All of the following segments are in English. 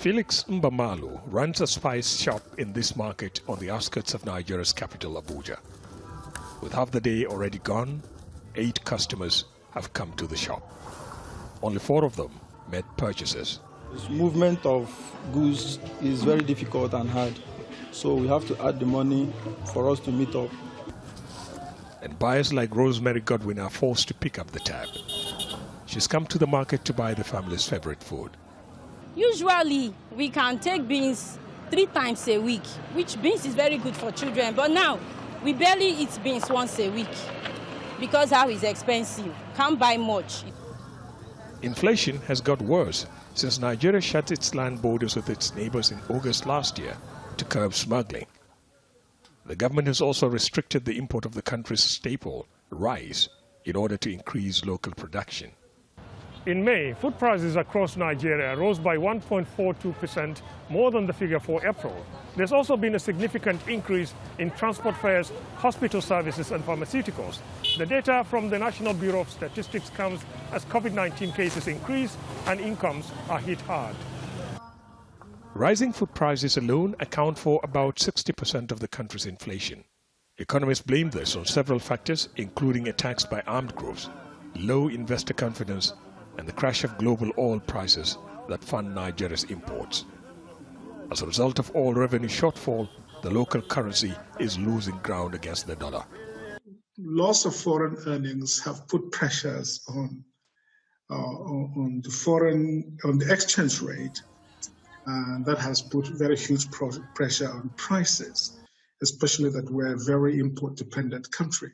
FELIX MBAMALU runs a spice shop in this market on the outskirts of Nigeria's capital, Abuja. With half the day already gone, 8 customers have come to the shop. Only 4 of them made purchases. This movement of goods is very difficult and hard, so we have to add the money for us to meet up. And buyers like Rosemary Godwin are forced to pick up the tab. She's come to the market to buy the family's favorite food. Usually, we can take beans 3 times a week, which beans is very good for children. But now, we barely eat beans once a week because how it's expensive. Can't buy much. Inflation has got worse since Nigeria shut its land borders with its neighbours in August last year to curb smuggling. The government has also restricted the import of the country's staple, rice, in order to increase local production. In May, food prices across Nigeria rose by 1.42%, more than the figure for April. There's also been a significant increase in transport fares, hospital services and pharmaceuticals. The data from the National Bureau of Statistics comes as COVID-19 cases increase and incomes are hit hard. Rising food prices alone account for about 60% of the country's inflation. Economists blame this on several factors, including attacks by armed groups, low investor confidence, and the crash of global oil prices that fund Nigeria's imports. As a result of oil revenue shortfall, the local currency is losing ground against the dollar. Loss of foreign earnings have put pressures on the exchange rate, and that has put very huge pressure on prices, especially that we're a very import-dependent country.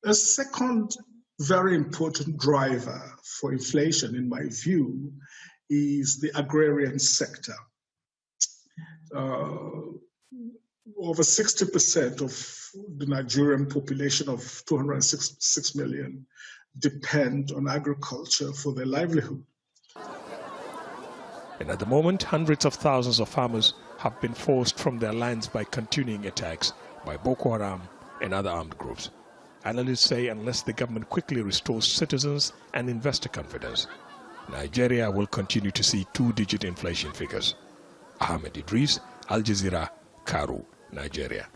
A second very important driver for inflation, in my view, is the agrarian sector. Over 60% of the Nigerian population of 206 million depend on agriculture for their livelihood. And at the moment, hundreds of thousands of farmers have been forced from their lands by continuing attacks by Boko Haram and other armed groups. Analysts say unless the government quickly restores citizens and investor confidence, Nigeria will continue to see 2-digit inflation figures. Ahmed, Idris, Jazeera, Karu, Nigeria.